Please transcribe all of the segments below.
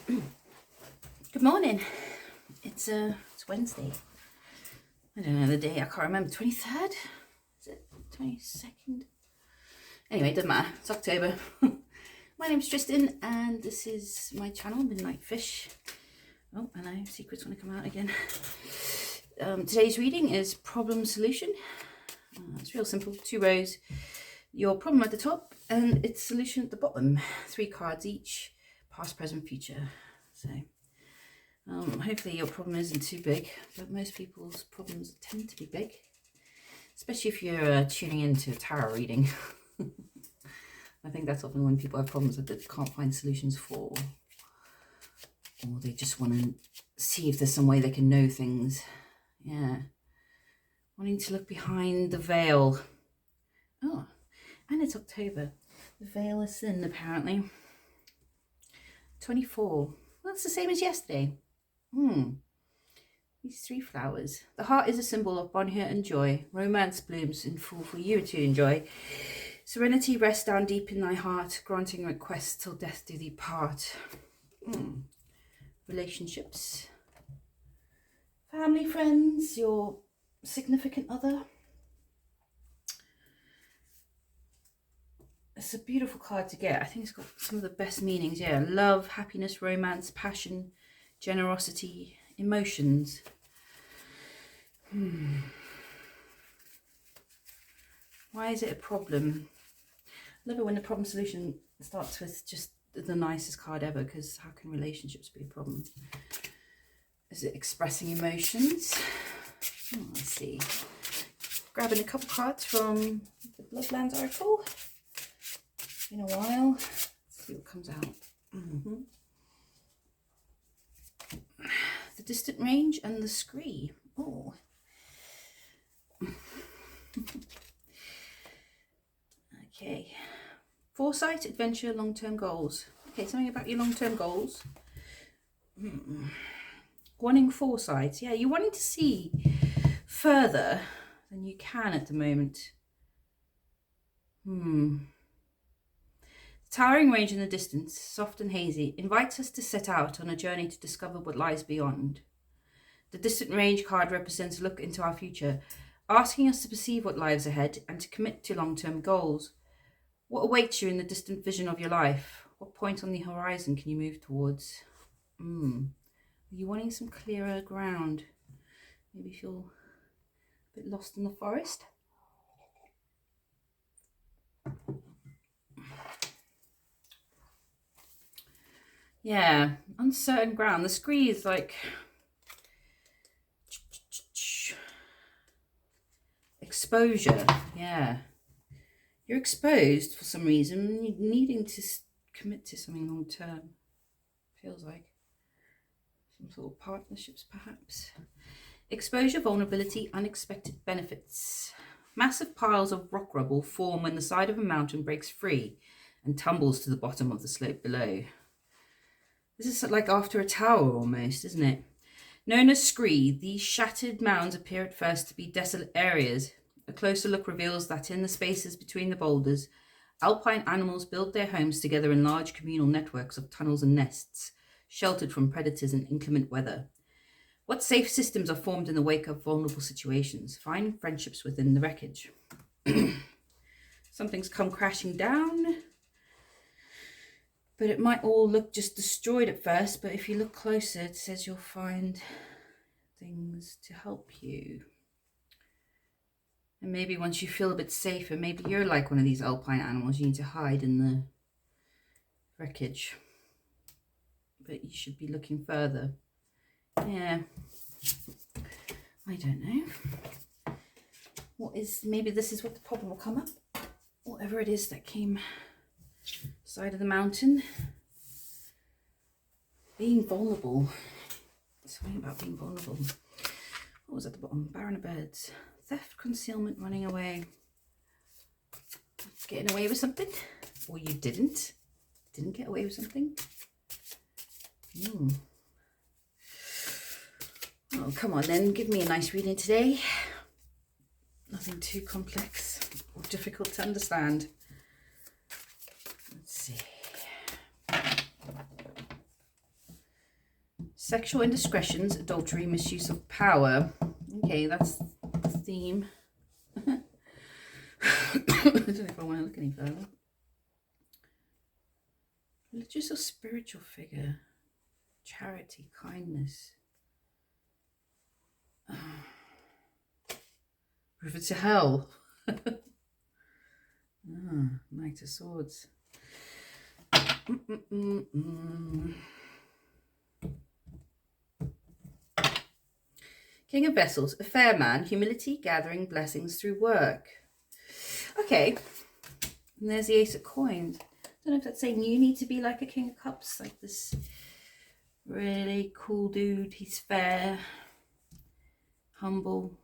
Good morning. It's Wednesday. I don't know the day. I can't remember. 23rd? Is it 22nd? Anyway, it doesn't matter. It's October. My name's Tristan, and this is my channel, Midnight Fish. Oh, I know, secrets want to come out again. Today's reading is Problem Solution. It's real simple. 2 rows. Your problem at the top and its solution at the bottom. 3 cards each. Past, present, future. So, hopefully your problem isn't too big, but most people's problems tend to be big. Especially if you're tuning into a tarot reading. I think that's often when people have problems that they can't find solutions for. Or they just want to see if there's some way they can know things. Yeah. Wanting to look behind the veil. Oh, and it's October. The veil is thin, apparently. 24. Well, that's the same as yesterday. These 3 flowers. The heart is a symbol of bonheur and joy. Romance blooms in full for you to enjoy. Serenity rests down deep in thy heart, granting requests till death do thee part. Relationships. Family, friends, your significant other. It's a beautiful card to get. I think it's got some of the best meanings. Yeah, love, happiness, romance, passion, generosity, emotions. Why is it a problem? I love it when the problem solution starts with just the nicest card ever, because how can relationships be a problem? Is it expressing emotions? Let's see. Grabbing a couple cards from the Bloodlands Oracle. It's been a while. Let's see what comes out. The distant range and the scree. Oh. Okay. Foresight, adventure, long-term goals. Okay, something about your long-term goals. Wanting foresight. Yeah, you're wanting to see further than you can at the moment. The towering range in the distance, soft and hazy, invites us to set out on a journey to discover what lies beyond. The distant range card represents a look into our future, asking us to perceive what lies ahead and to commit to long-term goals. What awaits you in the distant vision of your life? What point on the horizon can you move towards? Are you wanting some clearer ground? Maybe feel a bit lost in the forest? Yeah, uncertain ground. The scree is like exposure. Yeah, you're exposed for some reason. You're needing to commit to something long term. Feels like some sort of partnerships, perhaps. Exposure, vulnerability, unexpected benefits. Massive piles of rock rubble form when the side of a mountain breaks free and tumbles to the bottom of the slope below. This is like after a tower almost, isn't it? Known as scree, these shattered mounds appear at first to be desolate areas. A closer look reveals that in the spaces between the boulders, alpine animals build their homes together in large communal networks of tunnels and nests, sheltered from predators and inclement weather. What safe systems are formed in the wake of vulnerable situations? Find friendships within the wreckage. Something's come crashing down. But it might all look just destroyed at first, but if you look closer, it says you'll find things to help you. And maybe once you feel a bit safer, maybe you're like one of these alpine animals, you need to hide in the wreckage. But you should be looking further. Yeah. I don't know. Maybe this is what the problem will come up. Whatever it is that came side of the mountain. Being vulnerable. Something about being vulnerable. What was at the bottom? Barren of birds. Theft, concealment, running away. Getting away with something? Or you didn't get away with something? Oh, come on then. Give me a nice reading today. Nothing too complex or difficult to understand. Let's see. Sexual indiscretions, adultery, misuse of power. Okay, that's the theme. I don't know if I want to look any further. Religious or spiritual figure. Charity, kindness. River to hell. Knight of Swords. King of Vessels, a fair man, humility, gathering blessings through work. Okay, and there's the Ace of Coins. I don't know if that's saying you need to be like a King of Cups, like this really cool dude. He's fair, humble.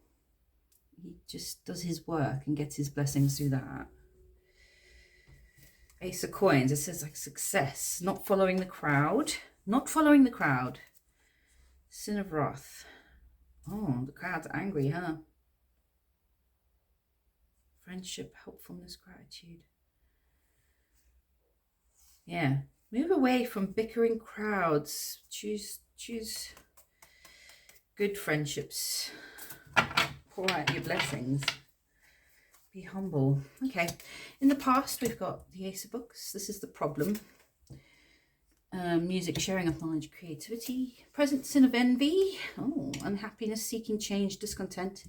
He just does his work and gets his blessings through that. Ace of Coins, it says like success, not following the crowd. Not following the crowd. Sin of Wrath. Oh, the crowd's angry, huh? Friendship, helpfulness, gratitude. Yeah. Move away from bickering crowds. Choose good friendships. Pour out your blessings. Be humble. Okay. In the past, we've got the Ace of Books. This is the problem. Music, sharing of knowledge, creativity. Present, sin of envy. Oh, unhappiness, seeking change, discontent.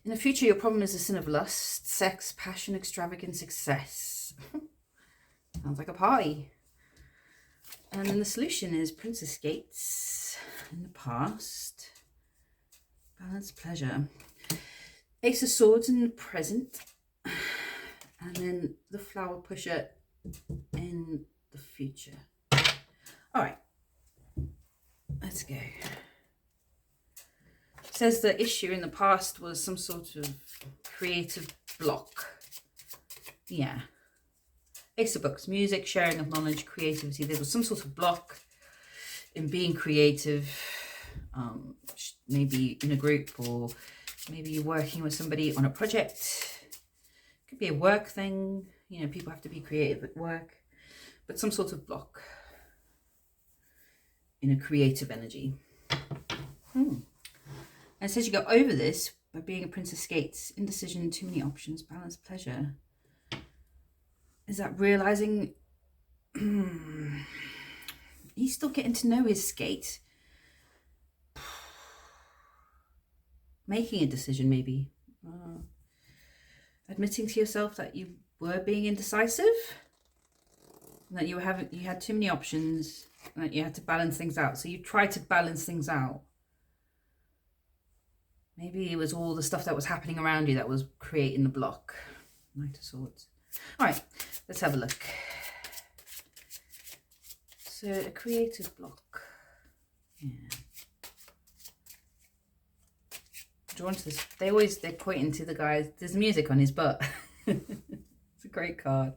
In the future, your problem is a sin of lust, sex, passion, extravagance, excess. Sounds like a party. And then the solution is Princess Gates. In the past, balance, pleasure. Ace of Swords in the present. And then the Flower Pusher in the future. All right, let's go. It says the issue in the past was some sort of creative block. Yeah. Ace of Books, music, sharing of knowledge, creativity. There was some sort of block in being creative, maybe in a group, or maybe you're working with somebody on a project. It could be a work thing. You know, people have to be creative at work, but some sort of block in a creative energy. And it says you go over this by being a Princess Gates. Indecision, too many options, balance, pleasure. Is that realizing he's still getting to know his skate? Making a decision, maybe. Admitting to yourself that you were being indecisive, that you had too many options, and that you had to balance things out. So you tried to balance things out. Maybe it was all the stuff that was happening around you that was creating the block. Knight of Swords. All right, let's have a look. So a creative block. Yeah. Drawn to this. They're pointing to the guy. There's music on his butt. It's a great card.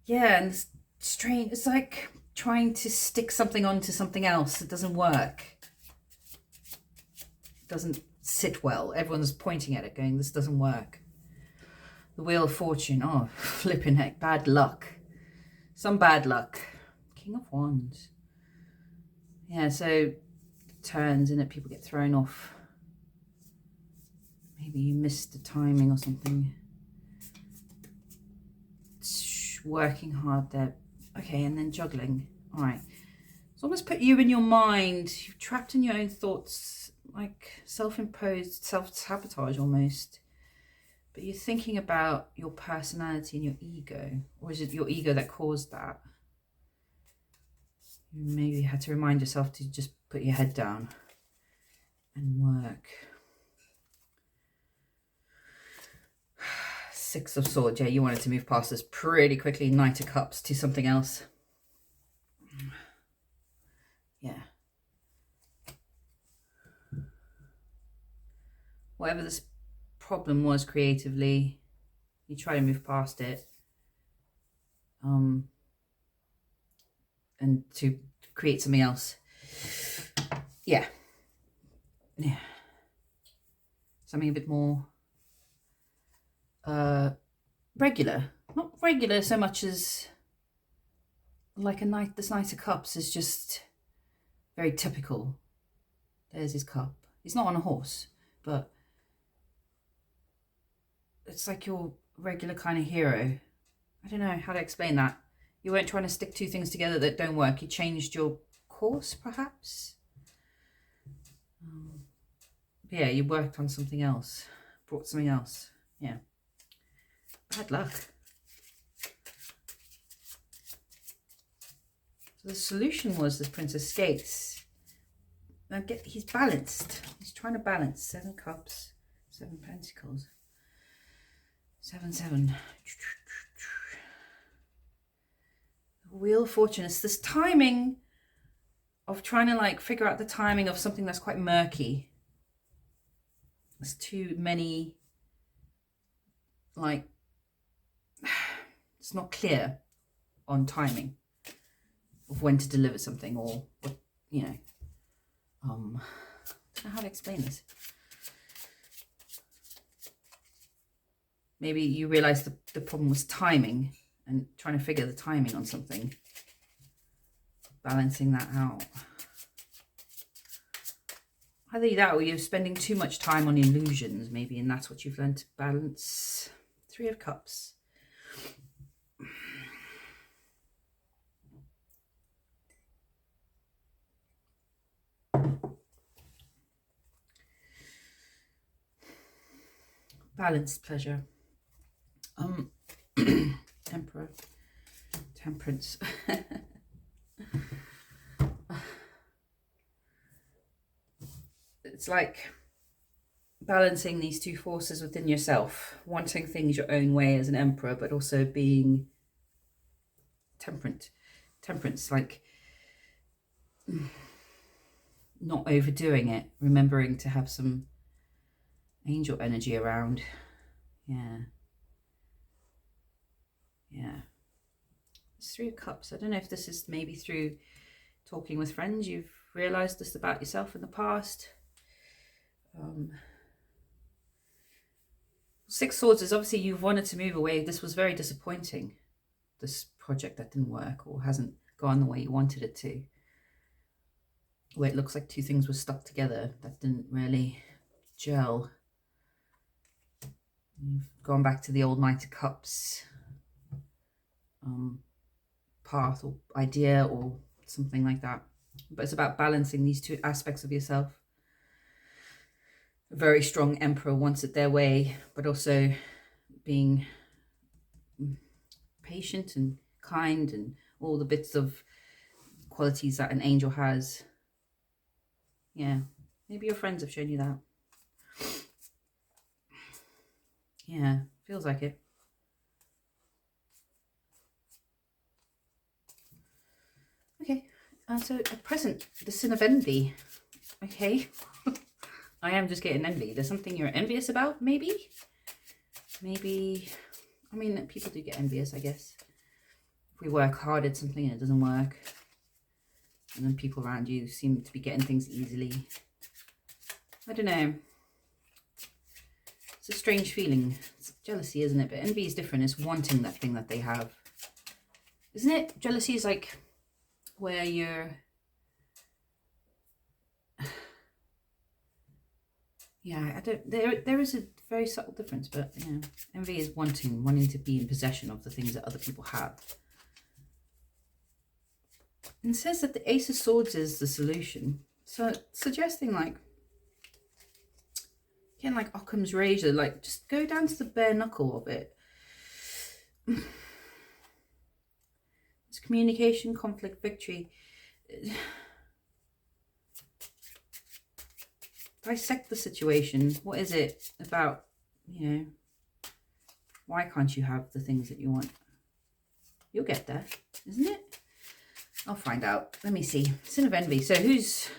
Yeah, and it's strange. It's like trying to stick something onto something else. It doesn't work. It doesn't sit well. Everyone's pointing at it going, this doesn't work. The Wheel of Fortune. Oh, flipping heck. Bad luck. Some bad luck. King of Wands. Yeah, so turns in it, people get thrown off. Maybe you missed the timing or something. It's working hard there. Okay, and then juggling. All right. It's almost put you in your mind. You're trapped in your own thoughts, like self-imposed self-sabotage almost. But you're thinking about your personality and your ego. Or is it your ego that caused that? You maybe had to remind yourself to just put your head down and work. Six of Swords. Yeah, you wanted to move past this pretty quickly. Knight of Cups to something else. Yeah. Whatever this problem was creatively, you try to move past it. And to create something else. Yeah. Yeah. Something a bit more regular. Not regular so much as like this Knight of Cups is just very typical. There's his cup. He's not on a horse, but it's like your regular kind of hero. I don't know how to explain that. You weren't trying to stick two things together that don't work. You changed your course, perhaps. Yeah, you worked on something else. Brought something else. Yeah. Bad luck. So the solution was the Princess Skates. Now he's balanced. He's trying to balance. 7 cups, 7 pentacles. 7, 7. Wheel of Fortune. It's this timing of trying to like figure out the timing of something that's quite murky. There's too many, like, it's not clear on timing of when to deliver something, or what, you know. I don't know how to explain this. Maybe you realize the problem was timing and trying to figure the timing on something. Balancing that out. Either that or you're spending too much time on illusions, maybe, and that's what you've learned to balance. 3 of Cups. Balanced pleasure. Emperor. Temperance. It's like balancing these two forces within yourself, wanting things your own way as an emperor, but also being temperance, like not overdoing it, remembering to have some angel energy around. Yeah. It's 3 of Cups. I don't know if this is maybe through talking with friends you've realized this about yourself in the past. 6 Swords is obviously you've wanted to move away. This was very disappointing, this project that didn't work or hasn't gone the way you wanted it to, where it looks like 2 things were stuck together that didn't really gel. You've gone back to the old Knight of Cups path or idea or something like that, but it's about balancing these 2 aspects of yourself. A very strong emperor wants it their way, but also being patient and kind and all the bits of qualities that an angel has. Yeah, maybe your friends have shown you that. Yeah, feels like it. Okay, so at present, the sin of envy. Okay. I am just getting envy. There's something you're envious about, maybe? Maybe, I mean, people do get envious, I guess. If we work hard at something and it doesn't work, and then people around you seem to be getting things easily. I don't know. It's a strange feeling. It's jealousy, isn't it? But envy is different. It's wanting that thing that they have. Isn't it? Jealousy is like where you're... Yeah, I don't. There is a very subtle difference, but yeah, envy is wanting to be in possession of the things that other people have. And it says that the Ace of Swords is the solution, so suggesting like, again, like Occam's razor, like just go down to the bare knuckle of it. It's communication, conflict, victory. Dissect the situation. What is it about, you know, why can't you have the things that you want? You'll get there, isn't it? I'll find out. Let me see. Sin of envy. So this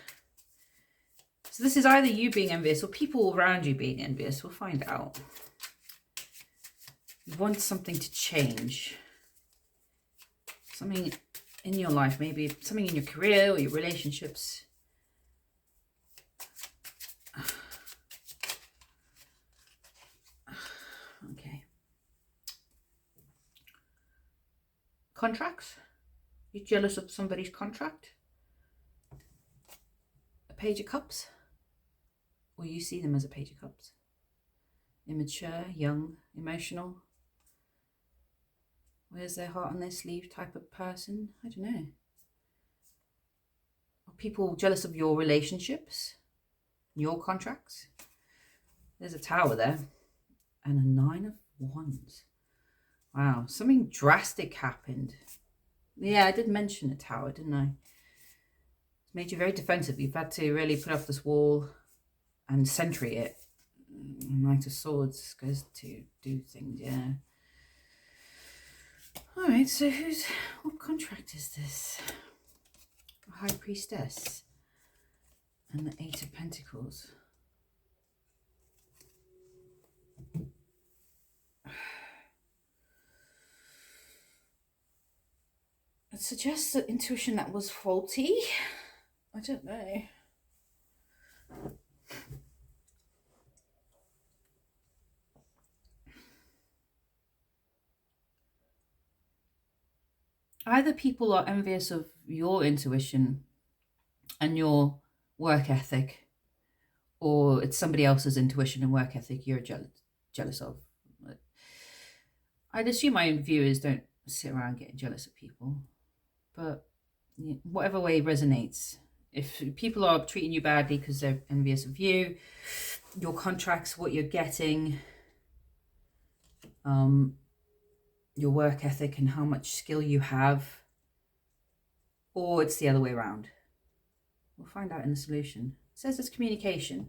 is either you being envious or people around you being envious. We'll find out. You want something to change. Something in your life, maybe something in your career or your relationships. Okay. Contracts. You're jealous of somebody's contract. Page of Cups? Or you see them as a Page of Cups? Immature, young, emotional. Wears their heart on their sleeve type of person? I don't know. Are people jealous of your relationships? Your contracts? There's a Tower there. And a 9 of Wands. Wow, something drastic happened. Yeah, I did mention a Tower, didn't I? It's made you very defensive. You've had to really put up this wall and sentry it. Knight of Swords goes to do things, yeah. Alright, so what contract is this? A High Priestess. And the 8 of Pentacles. It suggests that intuition that was faulty. I don't know. Either people are envious of your intuition and your work ethic, or it's somebody else's intuition and work ethic you're jealous of. I'd assume my viewers don't sit around getting jealous of people, but whatever way resonates. If people are treating you badly because they're envious of you, your contracts, what you're getting, your work ethic and how much skill you have, or it's the other way around. We'll find out in the solution. It says it's communication.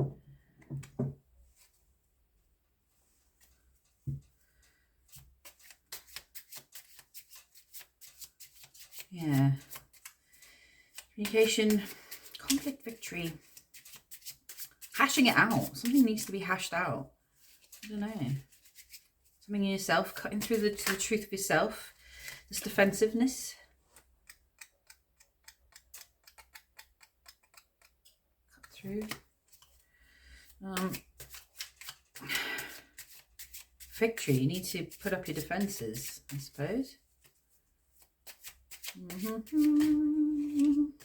Yeah. Communication, conflict, victory. Hashing it out. Something needs to be hashed out. I don't know. Something in yourself, cutting through the truth of yourself. This defensiveness. Cut through. Victory. You need to put up your defenses, I suppose.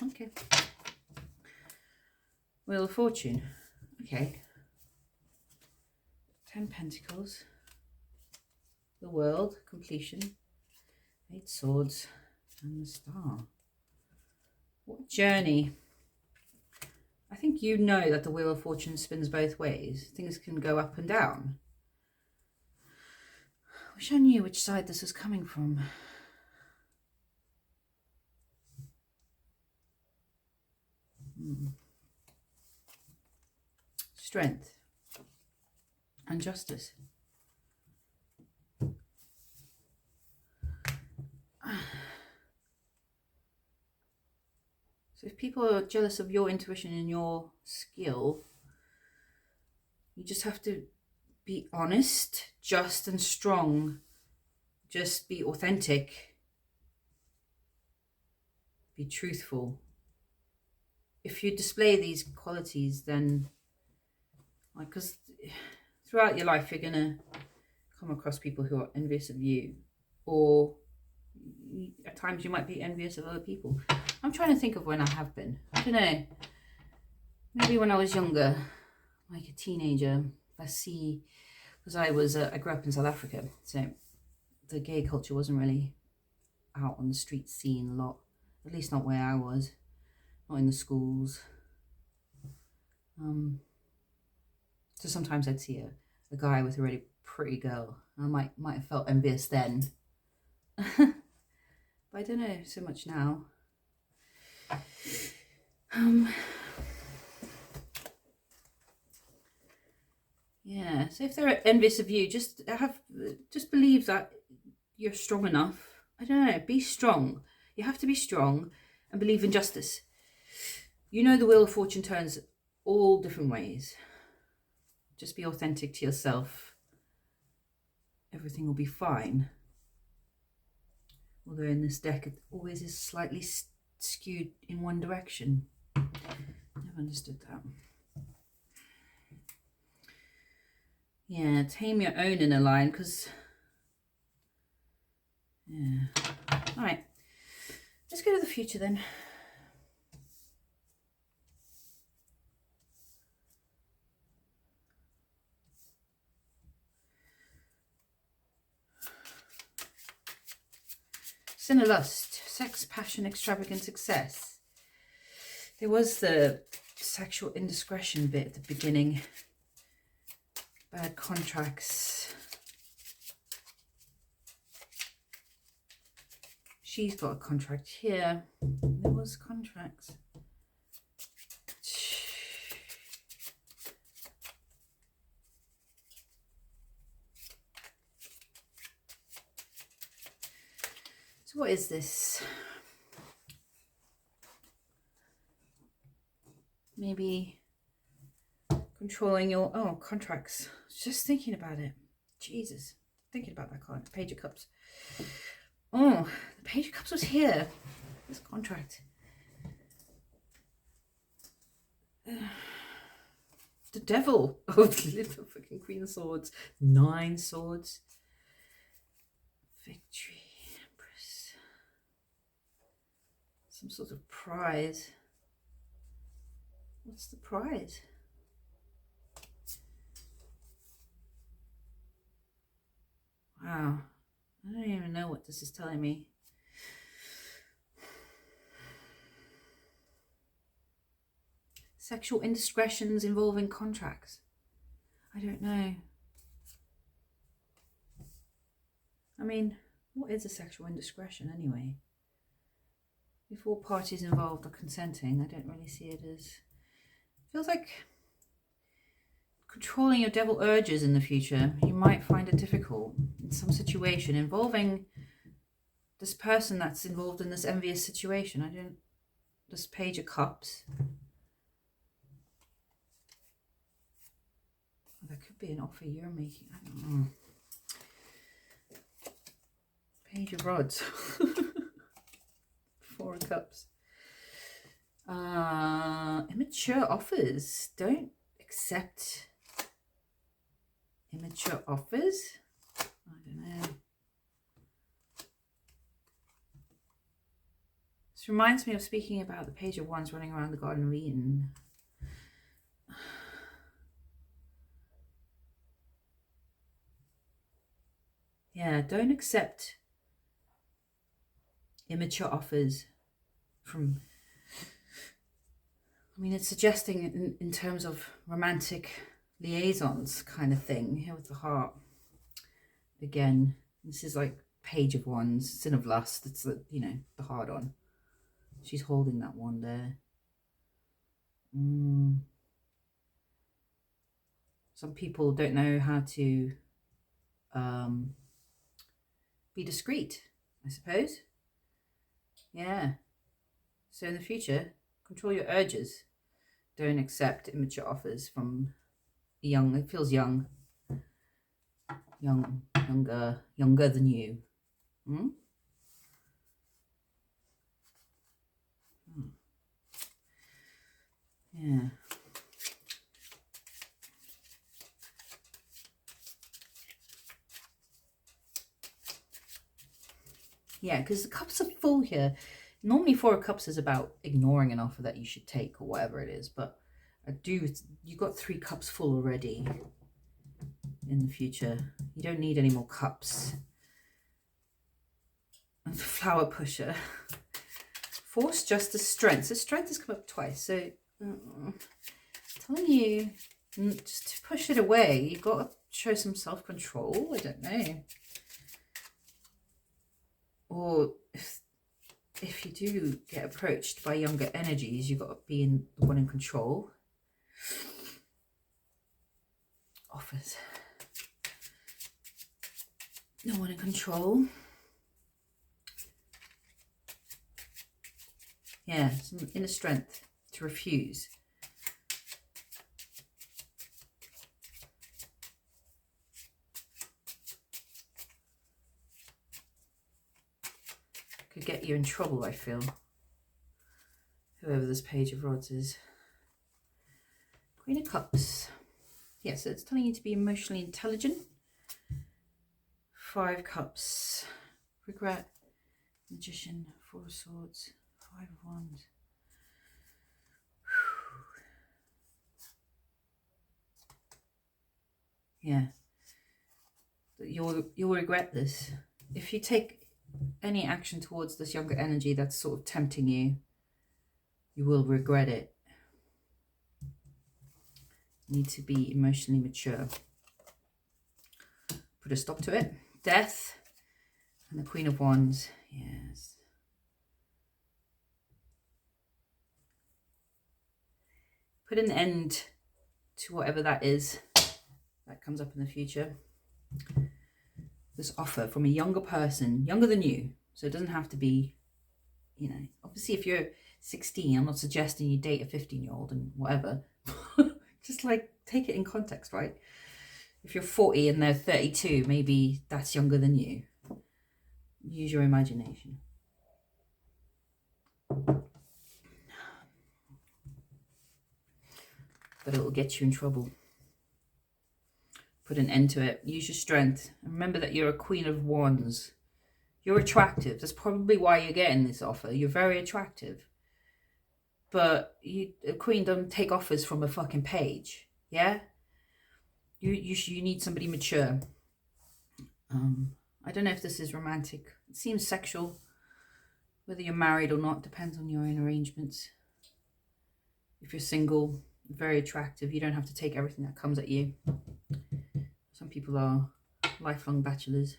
Okay. Wheel of Fortune. Okay. 10 Pentacles. The World. Completion. 8 Swords. And the Star. What journey. I think you know that the Wheel of Fortune spins both ways. Things can go up and down. I wish I knew which side this was coming from. Strength and justice. So if people are jealous of your intuition and your skill, you just have to be honest, just and strong. Just be authentic. Be truthful. If you display these qualities, then, because throughout your life, you're going to come across people who are envious of you, or at times you might be envious of other people. I'm trying to think of when I have been. I don't know. Maybe when I was younger, like a teenager. I see, because I grew up in South Africa, so the gay culture wasn't really out on the street scene a lot. At least not where I was. Not in the schools. So sometimes I'd see a guy with a really pretty girl. I might have felt envious then. But I don't know so much now. Yeah, so if they're envious of you, just believe that you're strong enough. I don't know, be strong. You have to be strong and believe in justice. You know the Wheel of Fortune turns all different ways. Just be authentic to yourself. Everything will be fine. Although in this deck it always is slightly skewed in one direction. Never understood that. Yeah, tame your own inner line, because... Yeah. Alright. Let's go to the future then. Sin of lust, sex, passion, extravagant success. There was the sexual indiscretion bit at the beginning. Bad contracts. She's got a contract here. There was contracts. So what is this? Maybe controlling your contracts. Just thinking about it. Jesus, thinking about that card. Page of Cups. Oh, the Page of Cups was here. This contract. The Devil. Oh, the fucking Queen of Swords. 9 swords. Victory. Empress. Some sort of prize. What's the prize? Wow. I don't even know what this is telling me. Sexual indiscretions involving contracts. I don't know. I mean, what is a sexual indiscretion anyway? If all parties involved are consenting, I don't really see it as... Feels like controlling your devil urges in the future. You might find it difficult in some situation involving this person that's involved in this envious situation. This Page of Cups. That could be an offer you're making. I don't know. Page of Rods. 4 of Cups. Immature offers. Don't accept immature offers. I don't know. This reminds me of speaking about the Page of Wands running around the Garden of Eden. Yeah, don't accept immature offers from... I mean, it's suggesting in terms of romantic liaisons kind of thing here with the heart. Again, this is like Page of Wands, Sin of Lust. It's the, you know, the hard on. She's holding that one there. Some people don't know how to be discreet, I suppose. Yeah. So in the future, control your urges. Don't accept immature offers from young. It feels young. Younger than you. Yeah. Yeah, because the cups are full here. Normally 4 of Cups is about ignoring an offer that you should take or whatever it is. But you got 3 cups full already in the future. You don't need any more cups. And the Flower Pusher. Force, Justice, Strength. So Strength has come up twice. So telling you just to push it away. You've got to show some self-control. I don't know. Or if you do get approached by younger energies, you've got to be the one in control. Offers. No one in control. Yeah, some inner strength to refuse. Could get you in trouble, I feel. Whoever this Page of Rods is. Queen of Cups. Yeah, so it's telling you to be emotionally intelligent. 5 Cups. Regret. Magician. 4 of Swords. 5 of Wands. Yeah. You'll regret this. If you take any action towards this younger energy that's sort of tempting you, you will regret it. You need to be emotionally mature. Put a stop to it. Death and the Queen of Wands. Yes. Put an end to whatever that is that comes up in the future. This offer from a younger person, younger than you. So it doesn't have to be, you know, obviously if you're 16, I'm not suggesting you date a 15-year-old and whatever. Just like take it in context, right? If you're 40 and they're 32, maybe that's younger than you. Use your imagination. But it will get you in trouble. Put an end to it. Use your strength. And remember that you're a Queen of Wands. You're attractive. That's probably why you're getting this offer. You're very attractive. But a queen doesn't take offers from a fucking page. Yeah? You need somebody mature. I don't know if this is romantic. It seems sexual. Whether you're married or not depends on your own arrangements. If you're single, very attractive. You don't have to take everything that comes at you. Some people are lifelong bachelors.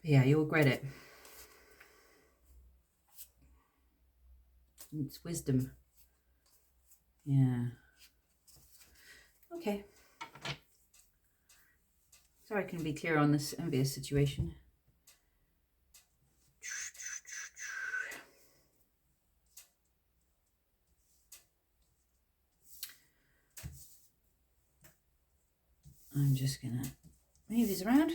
But yeah, you'll regret it. It's wisdom. Yeah. Okay. Sorry I couldn't be clear on this envious situation. I'm just gonna move these around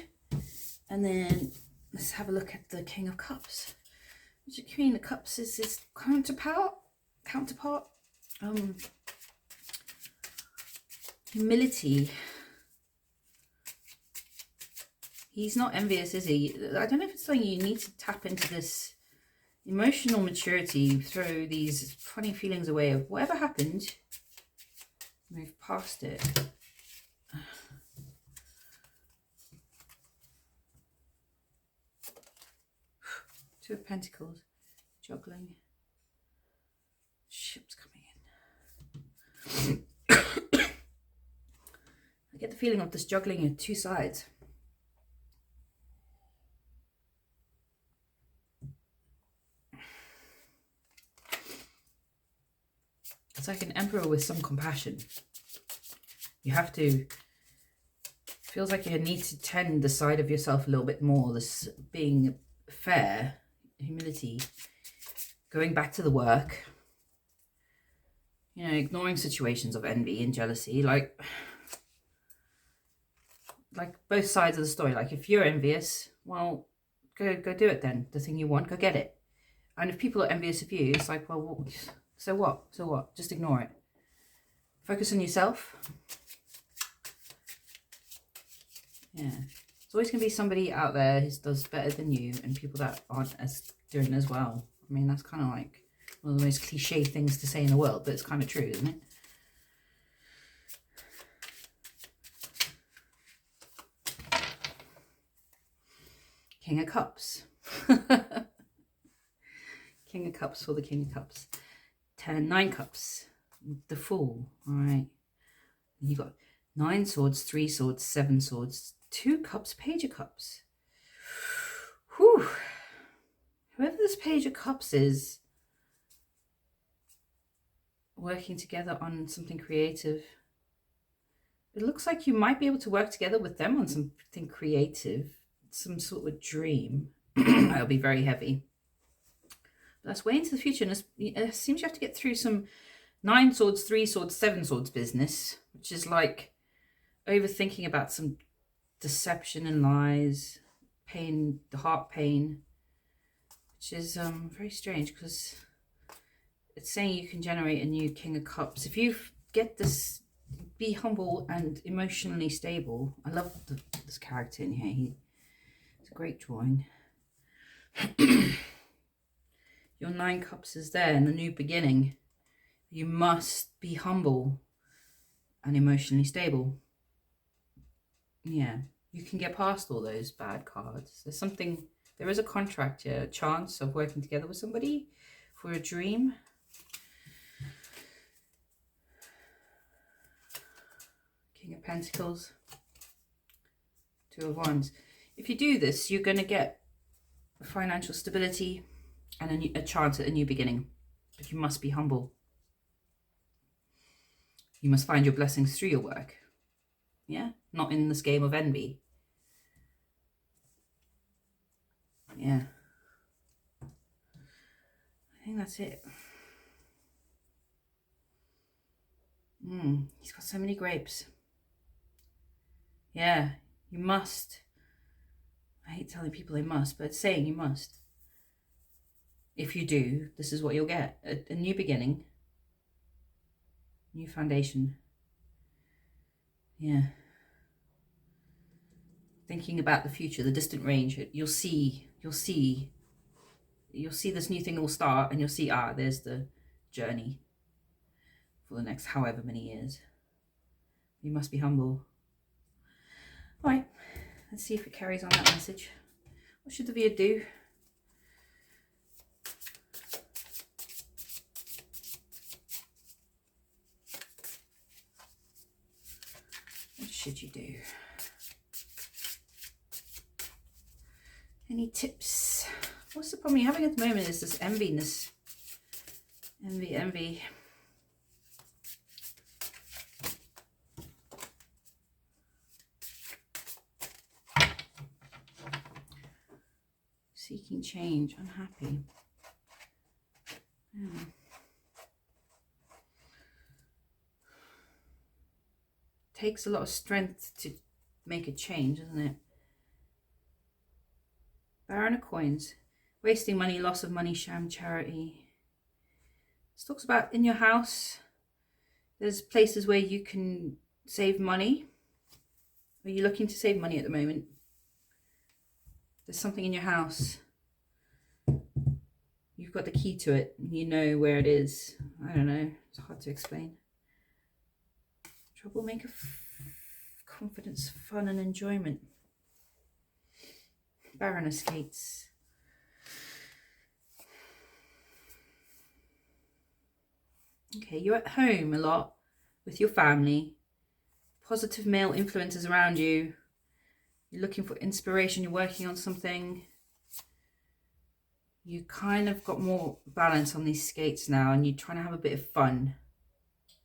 and then let's have a look at the King of Cups. The Queen of Cups is his counterpart. Humility. He's not envious, is he? I don't know if it's something you need to tap into this emotional maturity, throw these funny feelings away of whatever happened, move past it. Two of Pentacles, juggling. Ships coming in. I get the feeling of this juggling at two sides. It's like an emperor with some compassion. You have to, feels like you need to tend the side of yourself a little bit more. This being fair, humility, going back to the work, you know, ignoring situations of envy and jealousy, like both sides of the story. Like if you're envious, well, go do it then. The thing you want, go get it. And if people are envious of you, it's like, well, so what? So what? Just ignore it. Focus on yourself. Yeah. There's always going to be somebody out there who does better than you and people that aren't as doing as well. I mean, that's kind of like one of the most cliche things to say in the world, but it's kind of true, isn't it? King of Cups. King of Cups for the King of Cups. 9 Cups. The Fool. All right. You got 9 swords, 3 swords, 7 swords, 2 cups, Page of Cups. Whew. Whoever this Page of Cups is, working together on something creative. It looks like you might be able to work together with them on something creative, some sort of dream. That'll be very heavy. But that's way into the future, and it seems you have to get through some 9 swords, 3 swords, 7 swords business, which is like overthinking about some deception and lies, pain, the heart pain, which is very strange because it's saying you can generate a new King of Cups. If you get this, be humble and emotionally stable. I love this character in here. It's a great drawing. Your 9 cups is there in the new beginning. You must be humble and emotionally stable. Yeah. you can get past all those bad cards. There is a contract here, a chance of working together with somebody for a dream. King of Pentacles, Two of Wands. If you do this, you're going to get financial stability and a chance at a new beginning. But you must be humble. You must find your blessings through your work. Yeah? Not in this game of envy. Yeah. I think that's it. He's got so many grapes. Yeah, you must. I hate telling people they must, but it's saying you must. If you do, this is what you'll get. A new beginning. New foundation. Yeah. Thinking about the future, the distant range, you'll see this new thing will start, and you'll see, there's the journey for the next however many years. You must be humble. All right, let's see if it carries on that message. What should the viewer do? What should you do? Any tips? What's the problem you're having at the moment is this enviness. Envy. Seeking change, unhappy. Yeah. Takes a lot of strength to make a change, doesn't it? Baron of Coins. Wasting money, loss of money, sham charity. This talks about in your house, there's places where you can save money. Are you looking to save money at the moment? There's something in your house. You've got the key to it. You know where it is. I don't know. It's hard to explain. Troublemaker, confidence, fun and enjoyment. Baroness Gates. Okay, you're at home a lot with your family. Positive male influences around you. You're looking for inspiration. You're working on something. You kind of got more balance on these skates now, and you're trying to have a bit of fun.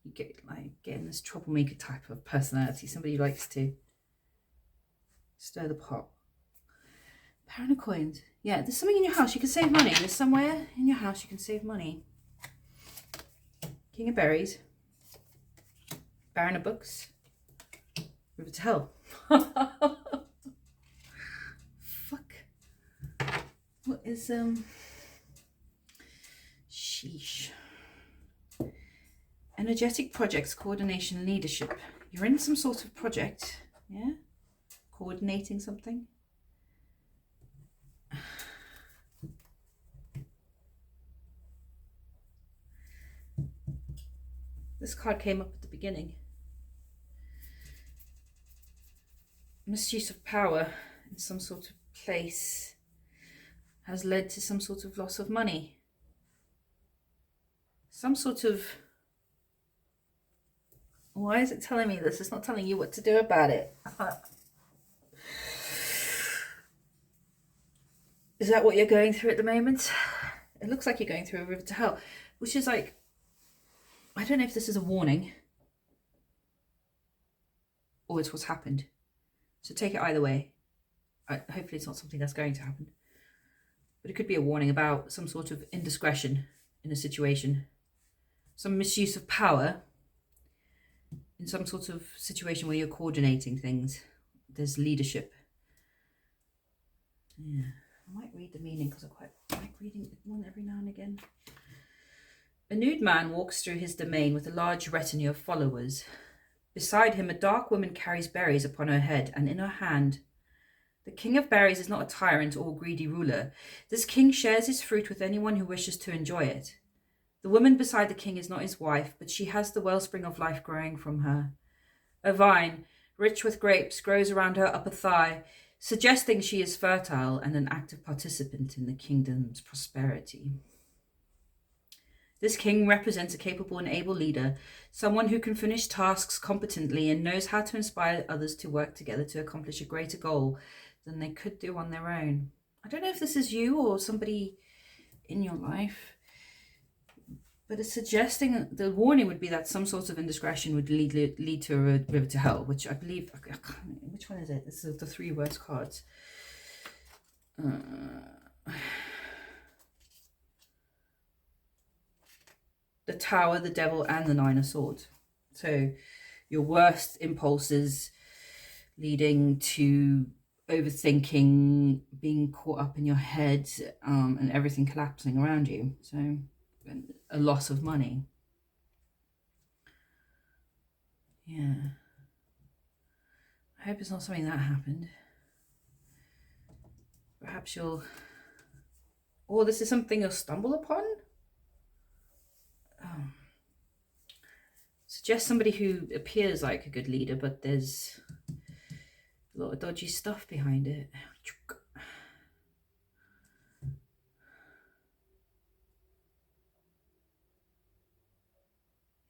You get getting this troublemaker type of personality. Somebody who likes to stir the pot. Baron of Coins. Yeah, there's something in your house you can save money. There's somewhere in your house you can save money. King of Berries. Baron of Books. River to Hell. Fuck. What is sheesh. Energetic projects, coordination, leadership. You're in some sort of project, yeah? Coordinating something. This card came up at the beginning. Misuse of power in some sort of place has led to some sort of loss of money. Some sort of... Why is it telling me this? It's not telling you what to do about it. Is that what you're going through at the moment? It looks like you're going through a river to hell, which is like, I don't know if this is a warning or it's what's happened. So take it either way. Hopefully it's not something that's going to happen. But it could be a warning about some sort of indiscretion in a situation. Some misuse of power in some sort of situation where you're coordinating things. There's leadership. Yeah. I might read the meaning because I quite like reading one every now and again. A nude man walks through his domain with a large retinue of followers. Beside him, a dark woman carries berries upon her head and in her hand. The king of berries is not a tyrant or greedy ruler. This king shares his fruit with anyone who wishes to enjoy it. The woman beside the king is not his wife, but she has the wellspring of life growing from her. A vine, rich with grapes, grows around her upper thigh, suggesting she is fertile and an active participant in the kingdom's prosperity. This king represents a capable and able leader, someone who can finish tasks competently and knows how to inspire others to work together to accomplish a greater goal than they could do on their own. I don't know if this is you or somebody in your life, but it's suggesting the warning would be that some sort of indiscretion would lead to a river to hell, which I believe, which one is it? This is the 3 worst cards. The Tower, the Devil, and the 9 of Swords. So your worst impulses leading to overthinking, being caught up in your head, and everything collapsing around you. So a loss of money. Yeah. I hope it's not something that happened. Perhaps you'll... Or this is something you'll stumble upon? Suggest somebody who appears like a good leader, but there's a lot of dodgy stuff behind it.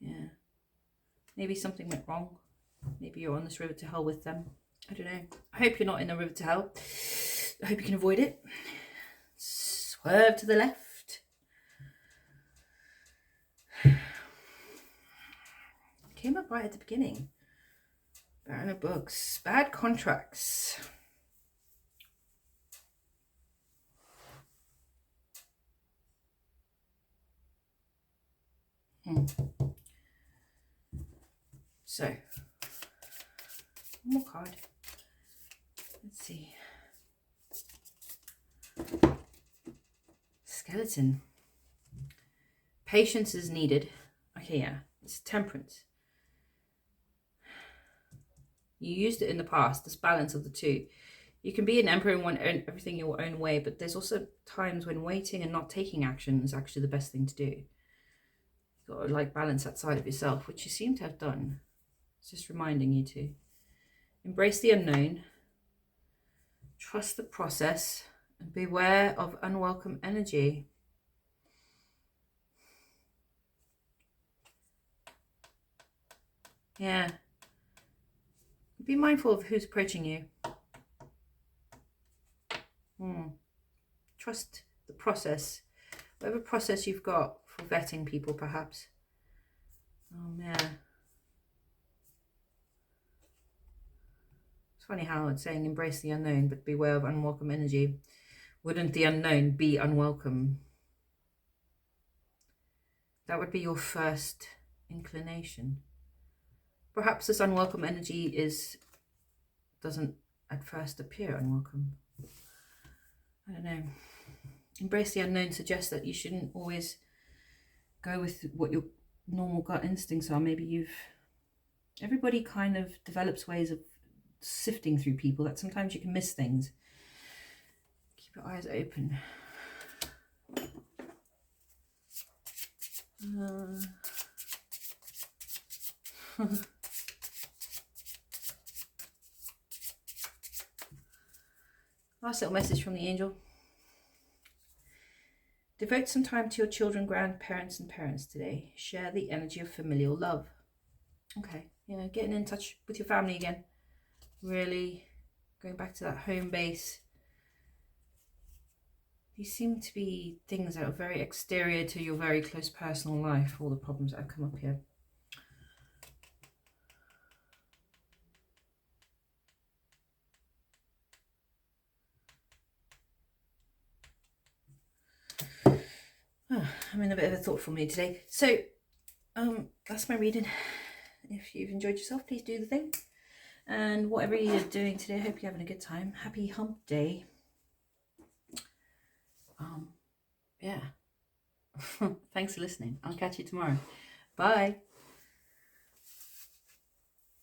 Yeah. Maybe something went wrong. Maybe you're on this river to hell with them. I don't know. I hope you're not in a river to hell. I hope you can avoid it. Swerve to the left. Came up right at the beginning. Baron of Books. Bad contracts. So, one more card. Let's see. Skeleton. Patience is needed. Okay, yeah. It's Temperance. You used it in the past, this balance of the two. You can be an emperor and want everything your own way, but there's also times when waiting and not taking action is actually the best thing to do. You've got to like balance that side of yourself, which you seem to have done. It's just reminding you to embrace the unknown, trust the process, and beware of unwelcome energy. Yeah. Be mindful of who's approaching you. Trust the process. Whatever process you've got for vetting people, perhaps. Yeah. It's funny how it's saying embrace the unknown, but beware of unwelcome energy. Wouldn't the unknown be unwelcome? That would be your first inclination. Perhaps this unwelcome energy doesn't at first appear unwelcome. I don't know. Embrace the unknown suggests that you shouldn't always go with what your normal gut instincts are. Maybe everybody kind of develops ways of sifting through people that sometimes you can miss things. Keep your eyes open. Last little message from the angel. Devote some time to your children, grandparents, and parents today. Share the energy of familial love. Okay, yeah, getting in touch with your family again. Really going back to that home base. These seem to be things that are very exterior to your very close personal life, all the problems that have come up here. I'm in a bit of a thoughtful mood today. So, that's my reading. If you've enjoyed yourself, please do the thing. And whatever you're doing today, I hope you're having a good time. Happy hump day. Yeah. Thanks for listening. I'll catch you tomorrow. Bye.